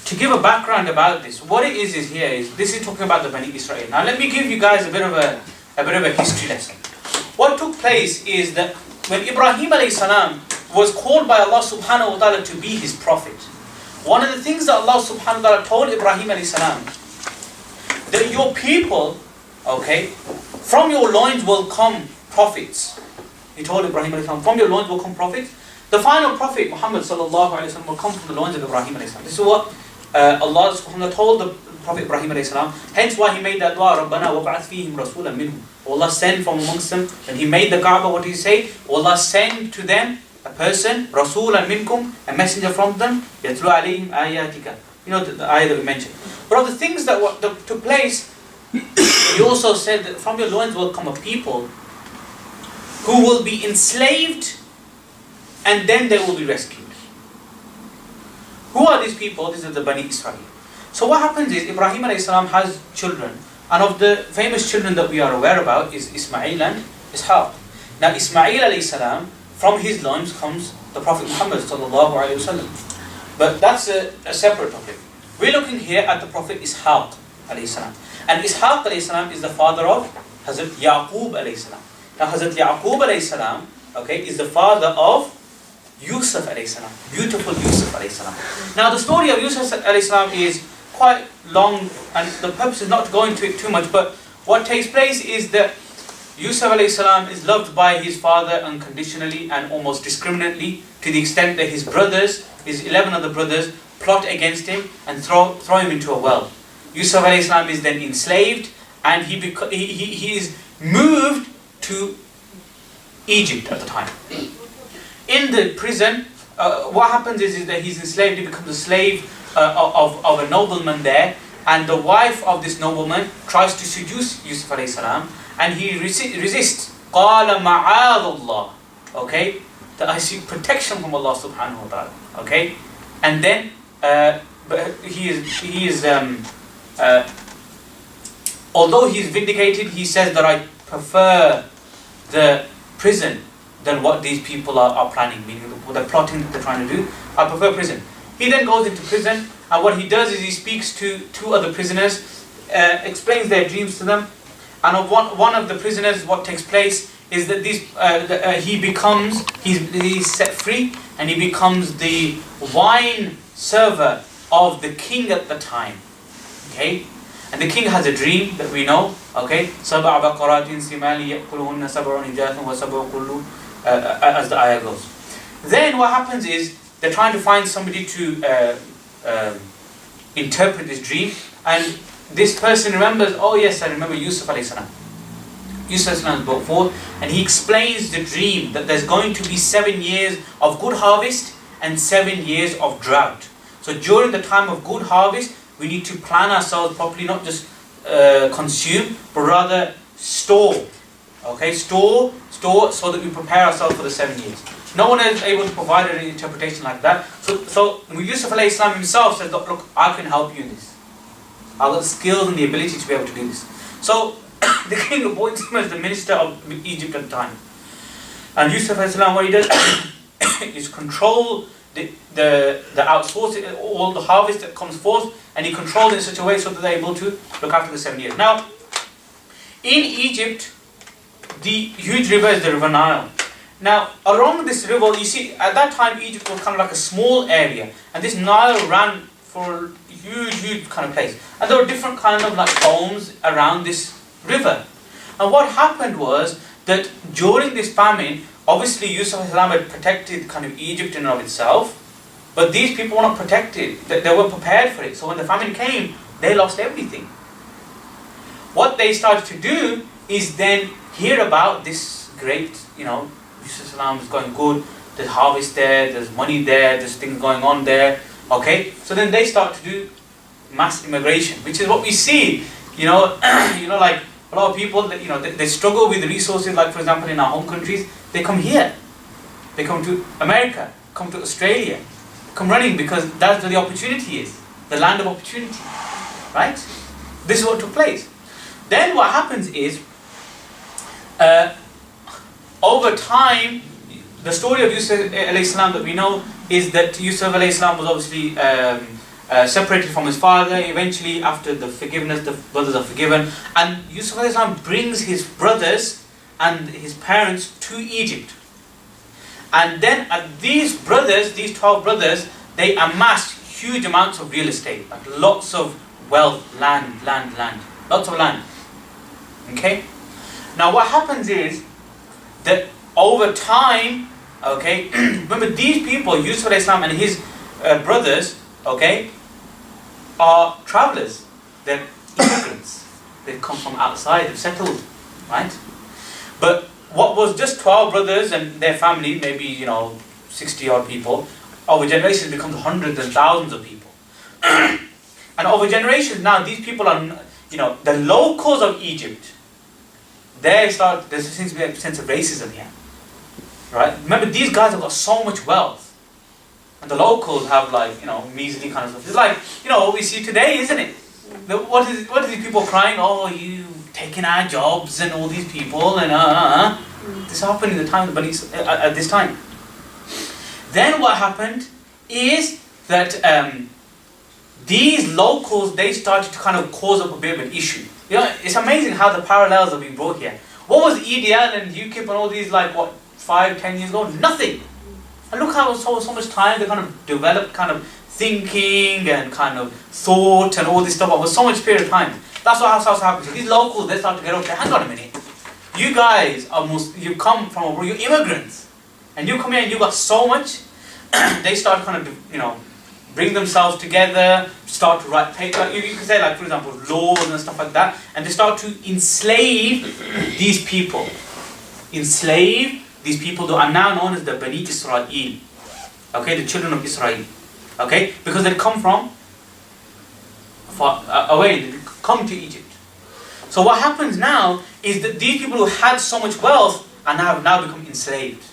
to give a background about this, what it is here is this is talking about the Bani Israel. Now let me give you guys a bit of a history lesson. What took place is that when Ibrahim alayhi salam was called by Allah subhanahu wa ta'ala to be his prophet, one of the things that Allah subhanahu wa ta'ala told Ibrahim alayhi salam, that your people, okay, from your loins will come prophets. He told Ibrahim alayhi salam, from your loins will come prophets. The final prophet, Muhammad sallallahu alayhi wa sallam, will come from the loins of Ibrahim alayhi salam. This is what Allah subhanahu wa ta'ala told the Prophet Ibrahim alayhi salam. Hence why he made that dua, Rabbana wab'ath fihim rasulan minhum. Allah send from amongst them. When he made the Kaaba, what did he say? Allah send to them a person, rasulan minkum, a messenger from them, yatlu alayhim ayatika. You know the ayah that we mentioned. But of the things that took place, he also said that from your loins will come a people who will be enslaved and then they will be rescued. Who are these people? These are the Bani Israel. So what happens is Ibrahim alayhi salam has children, and of the famous children that we are aware about is Ismail and Ishaq. Now Ismail alayhi salam, from his loins comes the Prophet Muhammad sallallahu alayhi wasallam. But that's a separate topic. We're looking here at the Prophet Ishaq alayhi salam. And Ishaq alayhi salam is the father of Hazrat Yaqub alayhi salam. Now Hazrat Yaqub alayhi salam, okay, is the father of Yusuf alayhi salam, beautiful Yusuf alayhi salam. Now the story of Yusuf alayhi salam is quite long, and the purpose is not to go into it too much, but what takes place is that Yusuf alayhi salam is loved by his father unconditionally and almost discriminately, to the extent that his brothers, his 11 other brothers, plot against him and throw him into a well. Yusuf alayhi salam is then enslaved, and he is moved to Egypt at the time. In the prison, what happens is that he's enslaved. He becomes a slave of a nobleman there, and the wife of this nobleman tries to seduce Yusuf alayhi salam, and he resists. قَالَ مَعَاذُ اللَّهِ. Okay, that I seek protection from Allah subhanahu wa ta'ala. Okay, and then but he is although he is vindicated, he says that I prefer the prison than what these people are planning, meaning what they're plotting, they're trying to do. I prefer prison. He then goes into prison, and what he does is he speaks to two other prisoners, explains their dreams to them, and of one of the prisoners, what takes place is that he's set free, and he becomes the wine server of the king at the time. Okay, and the king has a dream that we know. Okay, Surah Baqarah simali yaquluhunna sab'un hijathun wa sab'u qullu, as the ayah goes. Then what happens is they're trying to find somebody to interpret this dream, and this person remembers, oh yes, I remember Yusuf alayhi salam. Yusuf alayhi salam is brought forth, and he explains the dream that there's going to be 7 years of good harvest and 7 years of drought. So during the time of good harvest, we need to plan ourselves properly, not just consume, but rather store. Okay, store so that we prepare ourselves for the 7 years. No one is able to provide an interpretation like that. So Yusuf alayhi salam himself says, look, I can help you in this. I've got the skills and the ability to be able to do this. So the king appoints him as the minister of Egypt at the time. And Yusuf alayhi salam, what he does is control the outsourcing, all the harvest that comes forth, and he controls it in such a way so that they're able to look after the 7 years. Now, in Egypt, the huge river is the River Nile. Now, along this river, you see, at that time, Egypt was kind of like a small area, and this Nile ran for a huge kind of place. And there were different kind of like homes around this river. And what happened was that during this famine, obviously Yusuf had protected kind of Egypt in and of itself, but these people were not protected. They were prepared for it. So when the famine came, they lost everything. What they started to do is then hear about this great, Yusuf is going good, there's harvest there, there's money there, there's things going on there. Okay, so then they start to do mass immigration, which is what we see. Like a lot of people that they struggle with the resources. Like for example, in our home countries, they come here, they come to America, come to Australia, come running because that's where the opportunity is, the land of opportunity, right? This is what took place. Then what happens is, over time, the story of Yusuf alayhi salam that we know is that Yusuf alayhi salam was obviously separated from his father. Eventually, after the forgiveness, the brothers are forgiven, and Yusuf alayhi salam brings his brothers and his parents to Egypt. And then these brothers, these 12 brothers, they amassed huge amounts of real estate, like lots of wealth, land, lots of land. Okay? Now what happens is that over time, okay, remember these people, Yusuf alayhi salam and his brothers, okay, are travelers. They're immigrants. They've come from outside, they've settled, right? But what was just 12 brothers and their family, maybe 60 odd people, over generations becomes hundreds and thousands of people. And over generations now, these people are, the locals of Egypt. There seems to be a sense of racism here, right? Remember, these guys have got so much wealth, and the locals have measly kind of stuff. It's like what we see today, isn't it? What are these people crying? Oh, you taking our jobs and all these people and This happened in the time of the Bani at this time. Then what happened is that these locals, they started to kind of cause up a bit of an issue. It's amazing how the parallels are being brought here. What was EDL and UKIP and all these 5-10 years ago? Nothing. And look how so much time they kind of developed kind of thinking and kind of thought and all this stuff over so much period of time. That's what also happens. So these locals, they start to get okay, hang on a minute. You guys you come from abroad, you're immigrants. And you come here and you got so much. They start to kind of, bring themselves together, start to write paper. You could say, for example, laws and stuff like that. And they start to enslave these people. Enslave these people who are now known as the Bani Israel. Okay, the children of Israel. Okay, because they come from far away, they come to Egypt. So what happens now is that these people who had so much wealth have now become enslaved.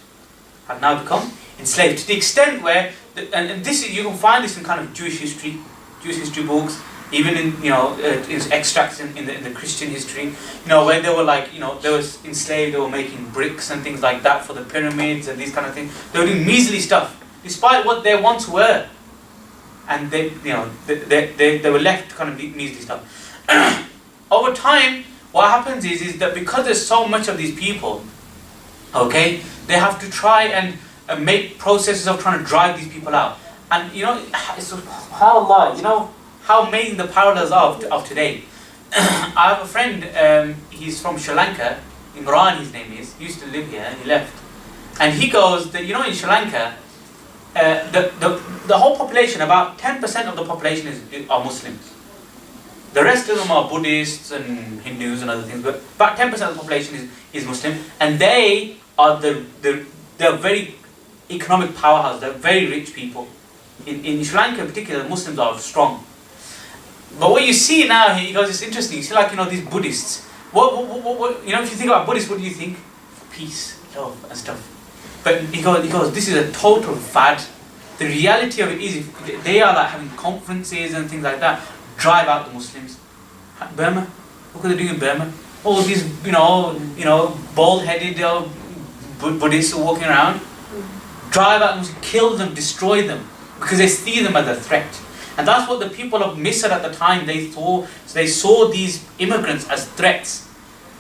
Have now become enslaved to the extent where, and this is, you can find this in kind of Jewish history books, even in in extracts in the Christian history, where they were they were enslaved, they were making bricks and things like that for the pyramids and these kind of things. They were doing measly stuff, despite what they once were, and they were left to kind of measly stuff. Over time, what happens is that because there's so much of these people, okay, they have to try and make processes of trying to drive these people out. And it's subhanAllah, how amazing the parallels are of today. I have a friend, he's from Sri Lanka, Imran his name is, he used to live here and he left. And he goes that, in Sri Lanka, the whole population, about 10% of the population are Muslims. The rest of them are Buddhists and Hindus and other things, but about 10% of the population is Muslim, and they are they're very economic powerhouse. They're very rich people. In Sri Lanka in particular, Muslims are strong. But what you see now here, because it's interesting, you see these Buddhists. What if you think about Buddhists, what do you think? Peace, love and stuff. But he goes, this is a total fad. The reality of it is, they are having conferences and things like that, drive out the Muslims. Burma, look what they're doing in Burma. All these, bald-headed Buddhists are walking around. Drive out Muslims, kill them, destroy them, because they see them as a threat. And that's what the people of Misr at the time, they saw these immigrants as threats.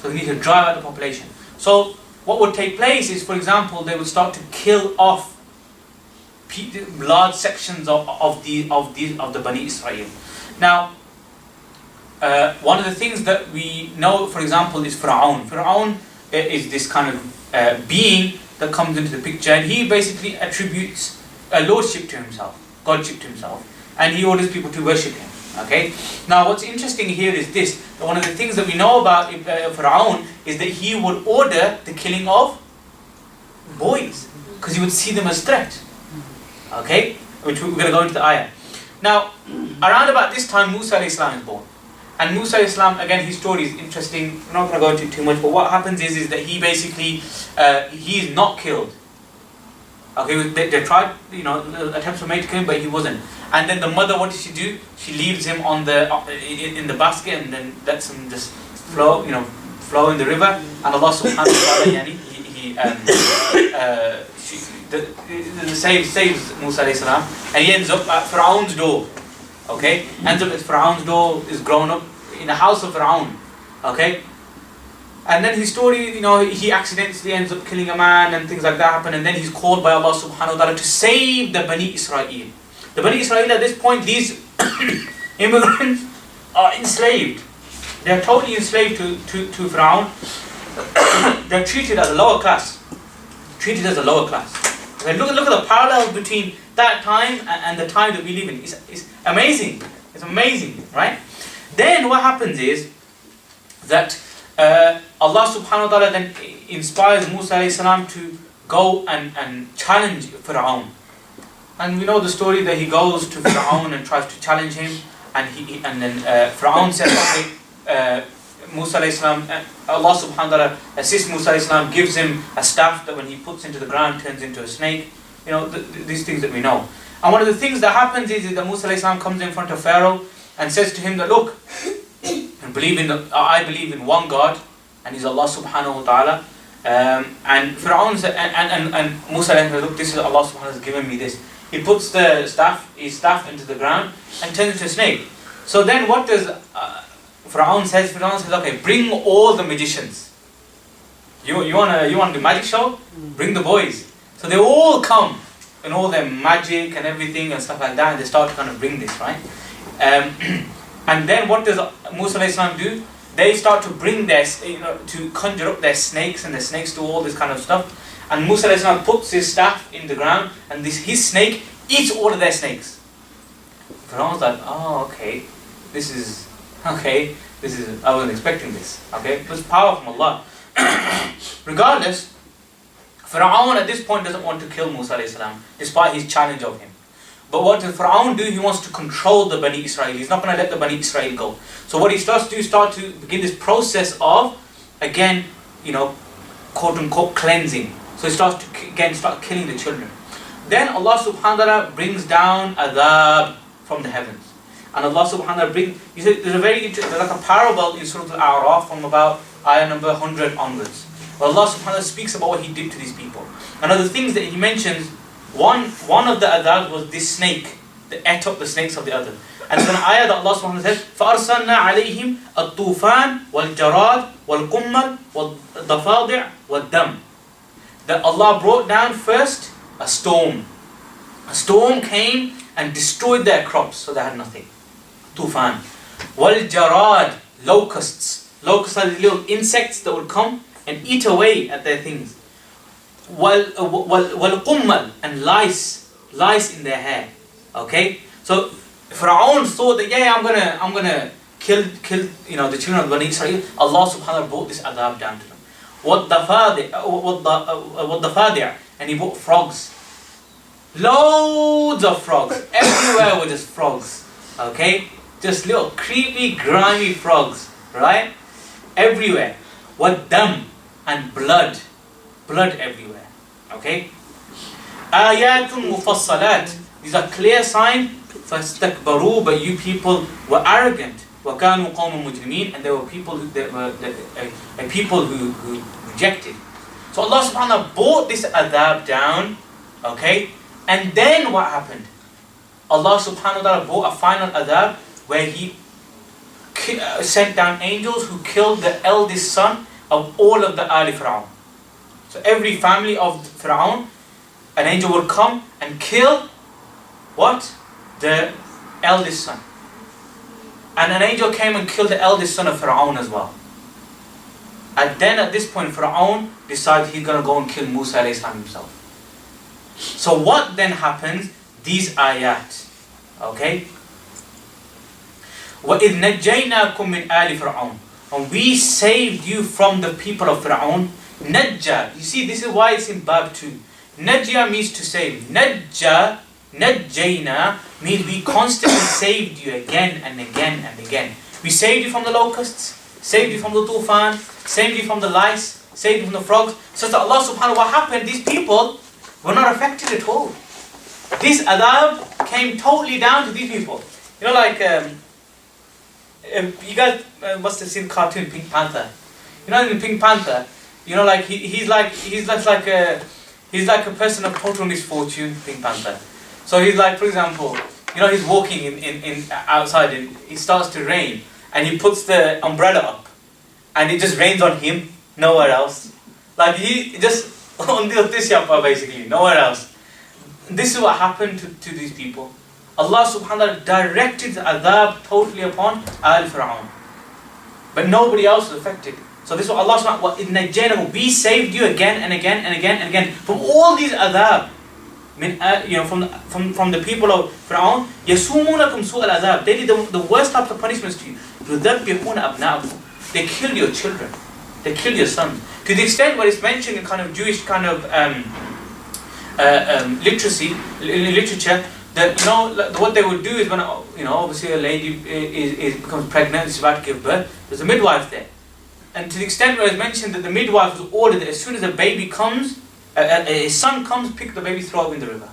So they need to drive out the population. So what would take place is, for example, they would start to kill off large sections of the Bani Israel. Now, one of the things that we know, for example, is Fir'aun. Fir'aun is this kind of being that comes into the picture, and he basically attributes a lordship to himself, godship to himself, and he orders people to worship him. Okay. Now, what's interesting here is this: that one of the things that we know about Fir'aun is that he would order the killing of boys because he would see them as threat. Okay, which we're going to go into the ayah. Now, around about this time, Musa alayhi salam is born. And Musa alayhi salam, again, his story is interesting. We're not going to go into it too much, but what happens is that he basically, he is not killed. Okay, they tried, attempts were made to kill him, but he wasn't. And then the mother, what does she do? She leaves him on in the basket and then lets him just flow in the river. And Allah subhanahu wa ta'ala, he saves Musa alayhi salam, and he ends up at Fir'aun's door. Okay, ends up as Fir'aun's door, is grown up in the house of Fir'aun. Okay, and then his story, he accidentally ends up killing a man and things like that happen, and then he's called by Allah subhanahu wa ta'ala to save the Bani Israel. The Bani Israel at this point, these immigrants are enslaved. They are totally enslaved to Fir'aun. They're treated as a lower class. Treated as a lower class. Okay, look at the parallel between that time and the time that we live in. It's amazing. It's amazing, right? Then what happens is that Allah subhanahu wa ta'ala then inspires Musa alayhi salam to go and challenge Fir'aun. And we know the story that he goes to Fir'aun and tries to challenge him, and then Fir'aun says, okay, Musa alayhi salam, Allah subhanahu wa ta'ala assists Musa alayhi salam, gives him a staff that when he puts into the ground turns into a snake. These things that we know. And one of the things that happens is that Musa alayhi salam comes in front of Pharaoh and says to him that, look, I believe in one God, and he's Allah subhanahu wa ta'ala. And Fir'aun said, and Musa alayhi salam, look, this is Allah subhanahu wa ta'ala has given me this. He puts his staff into the ground and turns into a snake. So then what does Fir'aun says, okay, bring all the magicians. You want the magic show? Bring the boys. So they all come and all their magic and everything and stuff like that, and they start to kind of bring this, right? And then what does Musa alayhi salam do? They start to bring to conjure up their snakes, and the snakes do all this kind of stuff. And Musa alayhi salam puts his staff in the ground, and his snake eats all of their snakes. Pharaoh's like, oh, okay, I wasn't expecting this. Okay, it was power from Allah. Regardless, Fir'aun at this point doesn't want to kill Musa alayhi salam, despite his challenge of him. But what does Fir'aun do? He wants to control the Bani Israel. He's not going to let the Bani Israel go. So what he starts to do is start to begin this process of, again, quote unquote cleansing. So he starts to start killing the children. Then Allah subhanahu wa ta'ala brings down adhab from the heavens. And Allah subhanahu wa ta'ala there's a very interesting, like a parable in Surah Al-A'raf from about ayah number 100 onwards. Where Allah subhanahu wa ta'ala speaks about what He did to these people. And of the things that He mentions, one of the adhab was this snake that ate up the snakes of the other. And there's an ayah that Allah subhanahu wa ta'ala says, فَأَرْسَلْنَا عَلَيْهِمْ الطُّوفَانِ وَالْجَرَادِ وَالْقُمَّلِ وَالضَّفَادِعِ وَالدَّمِ. That Allah brought down first a storm. A storm came and destroyed their crops, so they had nothing. Tufan. وَالْجَرَادِ, locusts. Locusts are little insects that would come and eat away at their things. وَالْقُمَّلِ, and lice in their hair. Okay? So Fir'aun thought that, I'm gonna kill the children of Bani Israel. Allah subhanahu wa ta'ala brought this adhab down to them. وَالضَّفَادِعِ, and He brought frogs. Loads of frogs. Everywhere were just frogs. Okay? Just little creepy, grimy frogs. Right? Everywhere. وَالدَّمِ, and blood. Blood everywhere. Okay? آيَاتٌ مُفَصَّلَاتٌ, these are clear signs. فَاسْتَكْبَرُوا, but you people were arrogant. وَكَانُوا قَوْمًا مُجْرِمِينَ, and there were people who rejected. So Allah subhanahu wa ta'ala brought this adhab down. Okay? And then what happened? Allah subhanahu wa ta'ala brought a final adhab where He sent down angels who killed the eldest son of all of the Ali Fir'aun. So every family of Fir'aun, an angel would come and kill what? The eldest son. And an angel came and killed the eldest son of Fir'aun as well. And then at this point Fir'aun decided he's going to go and kill Musa alayhi salam himself. So what then happens? These ayat. Okay? وَإِذْ نَجَّيْنَاكُمْ مِنْ آلِ فِرْعَوْنَ, and we saved you from the people of Fir'aun. Najja, you see, this is why it's in Bab 2. Najja means to save. Najja, Najjayna means we constantly saved you again and again and again. We saved you from the locusts, saved you from the tufan, saved you from the lice, saved you from the frogs. So that Allah subhanahu wa ta'ala, what happened? These people were not affected at all. This adhab came totally down to these people. You guys must have seen cartoon Pink Panther. In Pink Panther, he's like a person of total misfortune, Pink Panther. So he's like, for example, he's walking in outside and it starts to rain, and he puts the umbrella up, and it just rains on him, nowhere else. Like he just on this yappa basically, nowhere else. This is what happened to these people. Allah subhanahu wa ta'ala directed the adhab totally upon Al Fir'aun. But nobody else was affected. So this is what Allah subhanahu wa ta'ala, we saved you again and again and again and again from all these adhab. From the people of Fir'aun, يَسُومُونَكُمْ سُوءَ الْعَذَابِ. They did the worst types of punishments to you. يُذَبِّحُونَ أَبْنَاءَكُمْ. They killed your children. They killed your sons. To the extent where it's mentioned in kind of Jewish kind of literature, that what they would do is when obviously a lady becomes pregnant, she's about to give birth, there's a midwife there. And to the extent where it's mentioned that the midwife was ordered that as soon as a baby comes, a son comes, pick the baby, throw it in the river.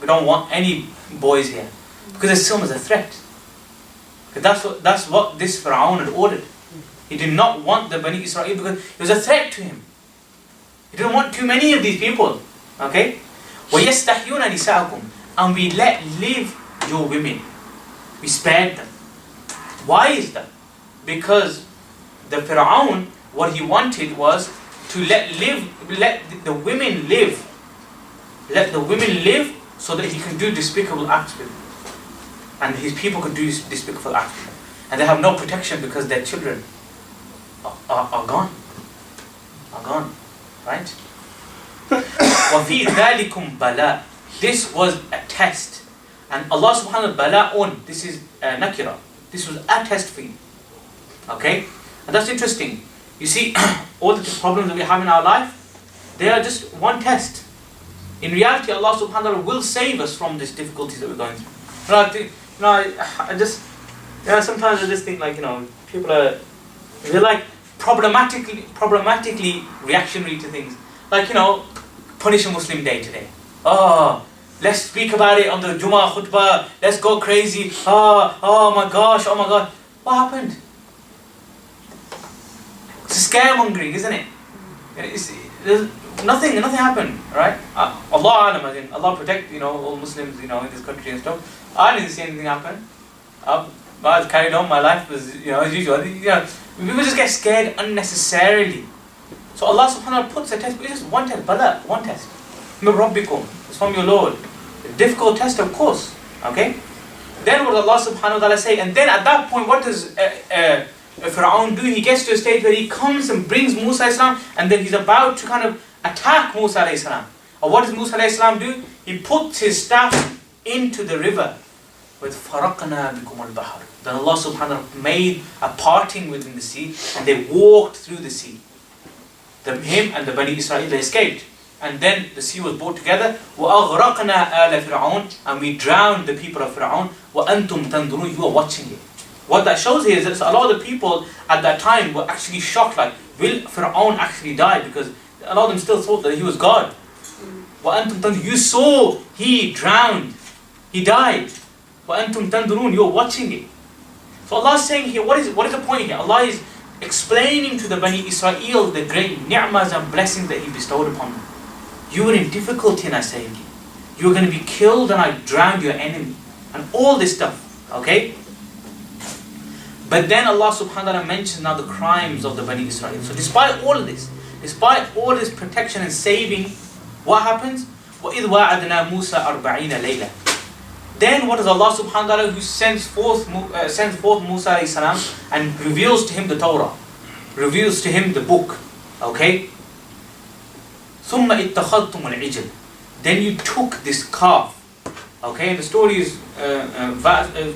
We don't want any boys here. Because it's seen as a threat. That's what this Fir'aun had ordered. He did not want the Bani Israel because it was a threat to him. He didn't want too many of these people. Okay? وَيَسْتَحْيُونَ نِسَاءَكُمْ. And we let live your women. We spared them. Why is that? Because the Fir'aun, what he wanted was to let the women live. Let the women live so that he can do despicable acts with them. And his people can do despicable acts with them. And they have no protection because their children are gone. Are gone. Right? وَفِي ذَلِكُمْ بَلَاء. This was a test. And Allah subhanahu wa ta'ala, this is nakira. This was a test for you. Okay? And that's interesting. You see, all the problems that we have in our life, they are just one test. In reality, Allah subhanahu wa ta'ala will save us from these difficulties that we're going through. Sometimes I just think people they're like problematically reactionary to things. Like, punish a Muslim day today. Oh, let's speak about it on the Jummah khutbah. Let's go crazy. Oh my gosh, oh my God. What happened? It's scaremongering, isn't it? Nothing happened, right? Allah alam, Allah protect, all Muslims, in this country and stuff. I didn't see anything happen. I carried on, my life was, as usual. People just get scared unnecessarily. So Allah subhanahu wa ta'ala puts a test, but it's just one test, bala, one test. Min Rabbikum, it's from your Lord. A difficult test, of course. Okay? Then what does Allah subhanahu wa ta'ala say? And then at that point, what does Fir'aun do? He gets to a stage where he comes and brings Musa alayhi salam, and then he's about to kind of attack Musa alayhi salam. Or what does Musa alayhi salam do? He puts his staff into the river. With فَرَقْنَا بِكُمُ الْبَحْرِ. Then Allah subhanahu wa ta'ala made a parting within the sea, and they walked through the sea. Him and the Bani Israel, they escaped. And then the sea was brought together. وَأَغْرَقْنَا آلَ فِرْعَوْنَ. And we drowned the people of Fir'aun. وَأَنْتُمْ تَنْظُرُونَ. You are watching it. What that shows here is that a lot of the people at that time were actually shocked, like, will Fir'aun actually die? Because a lot of them still thought that he was God. وَأَنْتُمْ تَنْظُرُونَ. You saw he drowned. He died. وَأَنْتُمْ تَنْظُرُونَ. You are watching it. So Allah is saying here, what is the point here? Allah is explaining to the Bani Israel the great ni'mas and blessings that He bestowed upon them. You were in difficulty and I saved you. You were going to be killed and I drowned your enemy. And all this stuff. Okay? But then Allah subhanahu wa ta'ala mentions now the crimes of the Bani Israel. So despite all of this, despite all this protection and saving, what happens? وَإِذْ وَعَدْنَا مُوسَى 40 لَيْلَةً. Then what does Allah subhanahu wa ta'ala, who sends forth Musa alayhi salam and reveals to him the Torah, reveals to him the book, okay? ثُمَّ اتَّخَذْتُمُ الْعِجْلِ. Then you took this calf, okay? The story is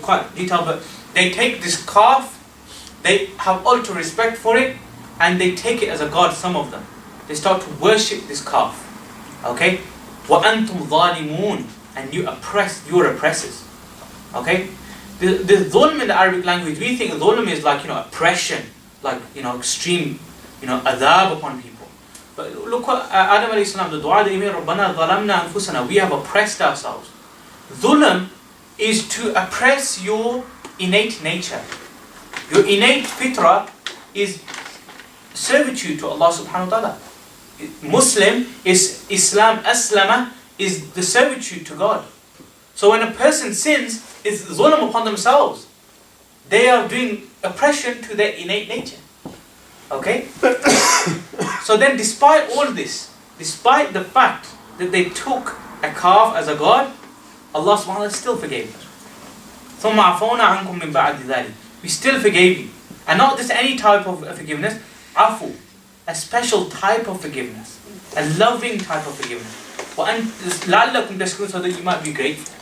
quite detailed, but they take this calf, they have ultra respect for it, and they take it as a god, some of them. They start to worship this calf, okay? وَأَنْتُمْ ظَالِمُونَ. And you oppress your oppressors. Okay? The dhulm in the Arabic language, we think dhulm is like, oppression, like, extreme, adhab upon people. But look what Adam alayhi salam, the dua that he made, رَبَّنَا ظَلَمْنَا أَنفُسَنَا. We have oppressed ourselves. Dhulm is to oppress your innate nature. Your innate fitrah is servitude to Allah subhanahu wa ta'ala. Muslim is Islam, aslama, is the servitude to God. So when a person sins, it's zulm upon themselves. They are doing oppression to their innate nature. Okay? So then despite all this, despite the fact that they took a calf as a god, Allah subhanahu wa ta'ala still forgave them. ثُمَّ عَفَوْنَا عَنْكُمْ مِنْ بَعْدِ ذَلِكَ. We still forgave you. And not just any type of forgiveness, afu, a special type of forgiveness, a loving type of forgiveness. لَعَلَّكُمْ تَشْكُرُونَ, so that you might be grateful.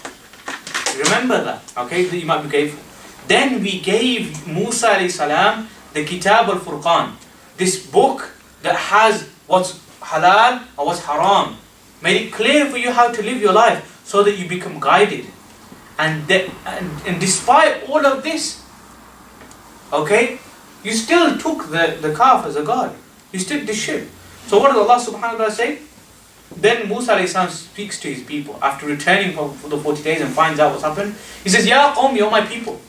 Remember that, okay, that you might be grateful. Then we gave Musa alayhi salam the Kitab al-Furqan, this book that has what's halal or what's haram, made it clear for you how to live your life so that you become guided. And despite all of this, okay, you still took the calf as a god. You still did shirk. So what does Allah subhanahu wa ta'ala say? Then Musa alayhi salam speaks to his people after returning for the 40 days and finds out what's happened. He says, Ya qawmi, O my people,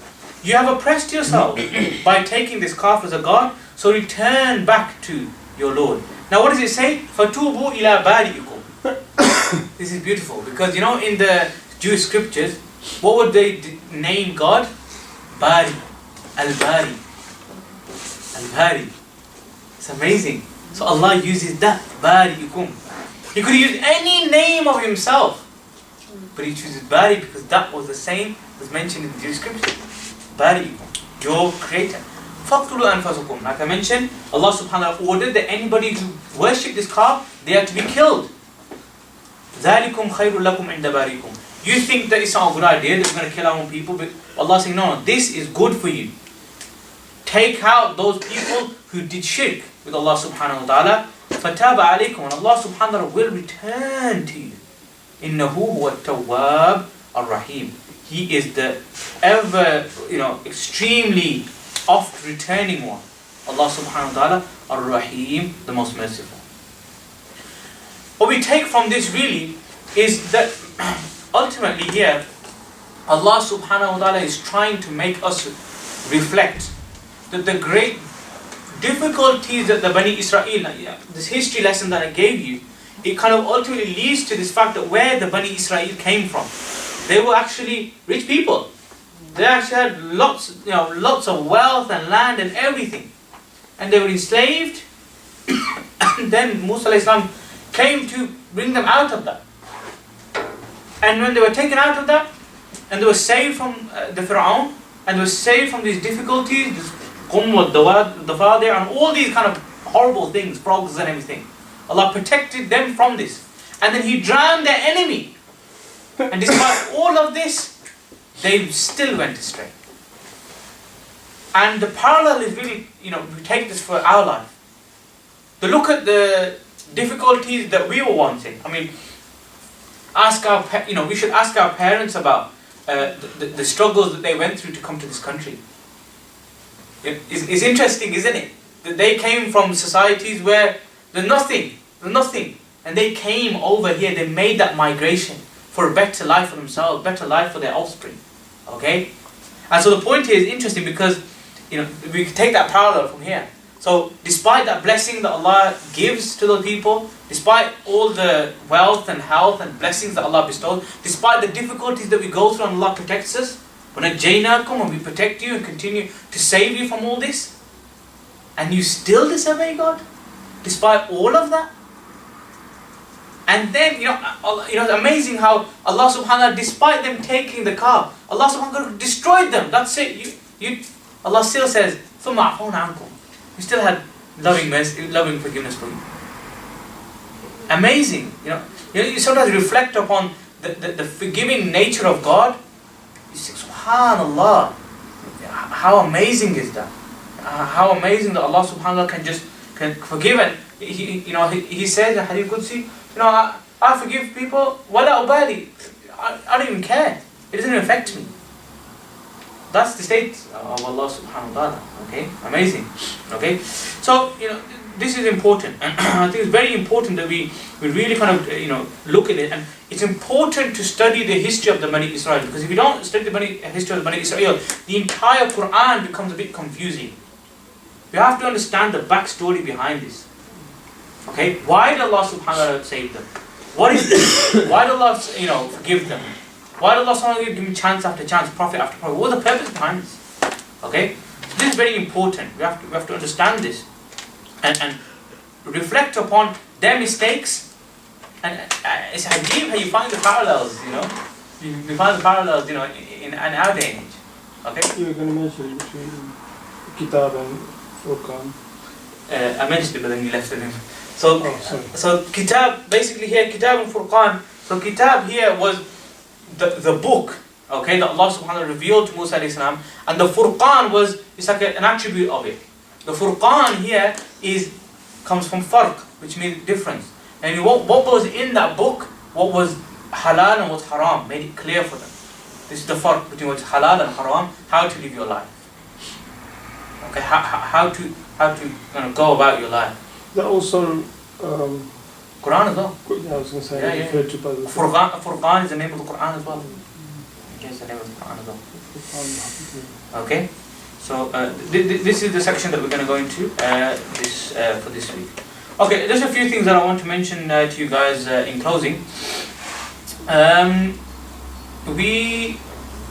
you have oppressed yourselves by taking this calf as a god, so return back to your Lord. Now what does it say? فَتُوبُوا إِلَى بَارِئِكُمْ. This is beautiful because you know in the Jewish scriptures, what would they name God? Bari. Al-Bari. Al-Bari. It's amazing. So Allah uses that. Bari'ikum. He could use any name of himself. But he chooses Bari because that was the same as mentioned in the Jewish scripture. Bari'ikum. Your creator. فَقْتُلُوا أَنفَسَكُمْ. Like I mentioned, Allah subhanahu wa ta'ala ordered that anybody who worshipped this calf, they had to be killed. ذَلِكُمْ خَيْرٌ لَكُمْ عِنْدَ بَارِئِكُمْ. You think that it's not a good idea that we're going to kill our own people, but Allah saying, no, this is good for you. Take out those people who did shirk with Allah subhanahu wa ta'ala. فَتَابَ عَلَيْكُمْ. And Allah subhanahu wa ta'ala will return to you. إِنَّهُ هُوَ التَّوَّابُ الرَّحِيمُ. He is the ever, extremely oft returning one. Allah subhanahu wa ta'ala, Ar-Rahim, the most merciful. What we take from this really is that ultimately here, Allah subhanahu wa ta'ala is trying to make us reflect that the great difficulties that the Bani Israel, this history lesson that I gave you, it kind of ultimately leads to this fact that where the Bani Israel came from. They were actually rich people. They actually had lots of wealth and land and everything. And they were enslaved. And then Musa alayhi salam came to bring them out of that. And when they were taken out of that, and they were saved from the Fir'aun, and they were saved from these difficulties, this qumwa, the father, and all these kind of horrible things, frogs and everything. Allah protected them from this. And then He drowned their enemy. And despite all of this, they still went astray. And the parallel is really, we take this for our life. To look at the difficulties that we were wanting. I mean, we should ask our parents about the struggles that they went through to come to this country. It's interesting, isn't it? That they came from societies where there's nothing, and they came over here. They made that migration for a better life for themselves, better life for their offspring. Okay, and so the point here is interesting because we can take that parallel from here. So despite that blessing that Allah gives to the people, despite all the wealth and health and blessings that Allah bestows, despite the difficulties that we go through and Allah protects us, when we protect you and continue to save you from all this, and you still disobey God, despite all of that. And then, it's amazing how Allah subhanahu wa ta'ala, despite them taking the calf, Allah subhanahu wa ta'ala destroyed them. That's it. Allah still says, ثُمَّ عَفَوْنَا عَنْكُمْ. We still had loving mercy, loving forgiveness for you. Amazing. You sometimes reflect upon the forgiving nature of God. You say, SubhanAllah. How amazing is that? How amazing that Allah subhanahu wa ta'ala can forgive. And He says in Hadith Qudsi, I forgive people, wala ubali. I don't even care. It doesn't even affect me. That's the state of Allah subhanahu wa ta'ala. Okay? Amazing. Okay? So, this is important. And I think it's very important that we really kind of, look at it. And it's important to study the history of the Bani Israel. Because if you don't study the history of the Bani Israel, the entire Quran becomes a bit confusing. You have to understand the backstory behind this. Okay? Why did Allah subhanahu wa ta'ala save them? What is this? Why did Allah, forgive them? Why did Allah subhanahu wa ta'ala give him chance after chance, prophet after prophet? What was the purpose behind this? Okay? So this is very important. We have to understand this. And reflect upon their mistakes. And it's ajib how you find the parallels, you know. You find the parallels, you know, in our day and age. Okay? You were going to mention between Kitab and Furqan. I mentioned it, but then you left it in. So Kitab, basically here, Kitab and Furqan. So Kitab here was the book, okay, that Allah subhanahu wa ta'ala revealed to Musa alayhi salam, and the Furqan it's like an attribute of it. The Furqan here comes from farq, which means difference. And what was in that book, what was halal and what's haram, made it clear for them. This is the farq between what's halal and haram, how to live your life. Okay, how to go about your life. That also Quran as well. Yeah, I was going to say, referred to by the Furqan is the name of the Quran as well. Okay, it's the name of the Quran as well. Okay, so this is the section that we're going to go into for this week. Okay, there's a few things that I want to mention to you guys in closing. We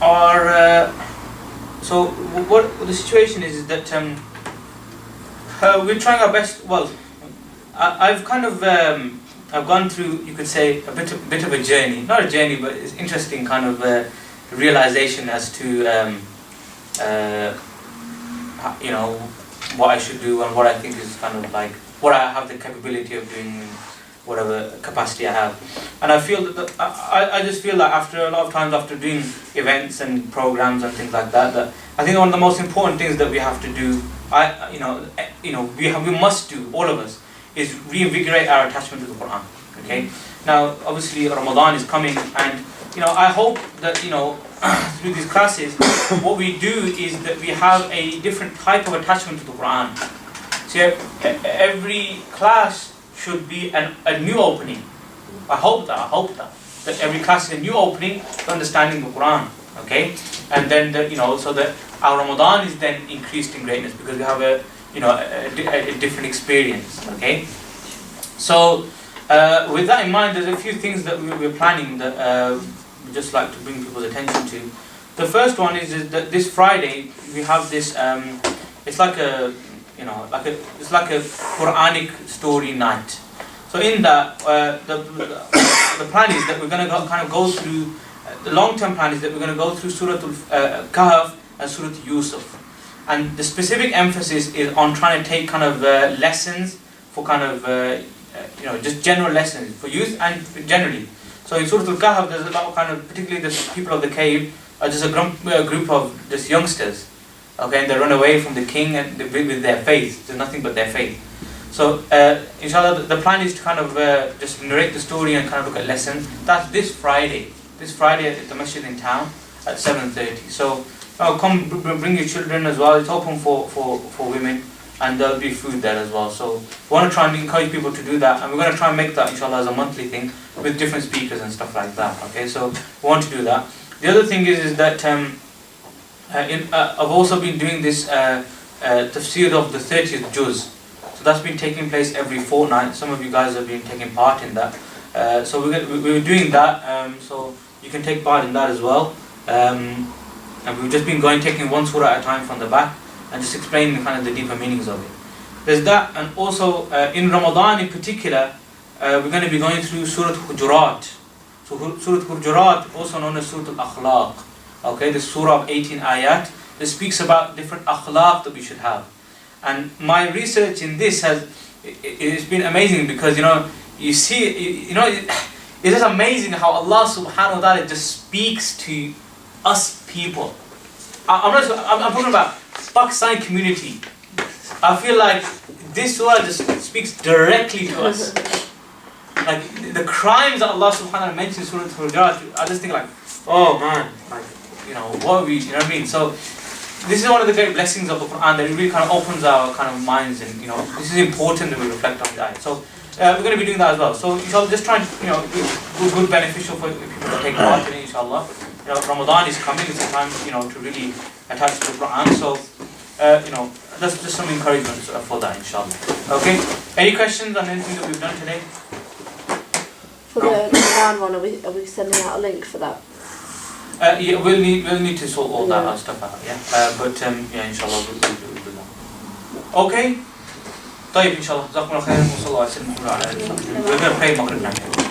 are so what the situation is that we're trying our best. Well, I've kind of I've gone through, you could say, a bit of a journey. Not a journey, but it's interesting kind of realization as to you know, what I should do and what I think is kind of like what I have the capability of doing in whatever capacity I have. And I feel that I just feel that after a lot of times after doing events and programs and things like that, that I think one of the most important things that we have to do, we must do, all of us, is reinvigorate our attachment to the Quran. Okay. Now, obviously, Ramadan is coming, and I hope that through these classes, what we do is that we have a different type of attachment to the Quran. So every class should be a new opening. I hope that every class is a new opening to understanding the Quran. Okay, and then so that our Ramadan is then increased in greatness because we have a different experience. Okay, so with that in mind, there's a few things that we're planning that we just like to bring people's attention to. The first one is that this Friday we have this. It's like a Quranic story night. So in that, the plan is that we're going to kind of go through. The long-term plan is that we're going to go through Surah Kahf and Surah Yusuf, and the specific emphasis is on trying to take kind of lessons for kind of just general lessons for youth and generally. So in Surah Kahf, there's a lot of kind of, particularly the people of the cave, are just a group of just youngsters. Okay, and they run away from the king and with their faith. There's nothing but their faith. So, inshallah, the plan is to kind of just narrate the story and kind of look at lessons. That's this Friday. This Friday at the masjid in town at 7:30. So, come bring your children as well. It's open for women, and there'll be food there as well. So, we want to try and encourage people to do that, and we're going to try and make that, inshallah, as a monthly thing with different speakers and stuff like that. Okay, so we want to do that. The other thing is that I've also been doing this Tafseer of the 30th juz. So that's been taking place every fortnight. Some of you guys have been taking part in that. So we're doing that. So you can take part in that as well. And we've just been taking one surah at a time from the back and just explaining kind of the deeper meanings of it. There's that, and also in Ramadan in particular, we're going to be going through Surah Hujurat. So Surah Hujurat, also known as Surah Al-Akhlaq. Okay, the surah of 18 ayat, that speaks about different akhlaq that we should have. And my research in this it's been amazing because you see it is amazing how Allah subhanahu wa ta'ala just speaks to us people. I'm talking about Pakistani community. I feel like this surah just speaks directly to us. Like the crimes that Allah subhanahu wa ta'ala mentions in Surah Al-Hujurat, I just think like, oh man, like what we, what I mean. So this is one of the great blessings of the Quran, that it really kind of opens our kind of minds, and this is important that we reflect on that. So we're going to be doing that as well. So inshallah, just trying to be good beneficial for people to take part in it. Inshallah, Ramadan is coming. It's a time to really attach to the Quran. So that's just some encouragement for that. Inshallah. Okay. Any questions on anything that we've done today? For the Quran one, are we sending out a link for that? Yeah, we'll need to sort all that stuff out, yeah. But yeah, inshallah, we'll do that. Okay. طيب إن شاء الله. جزاكم الله خير وصلى الله على سيدنا محمد وعلى آله وصحبه. We're going to pray Maghrib now.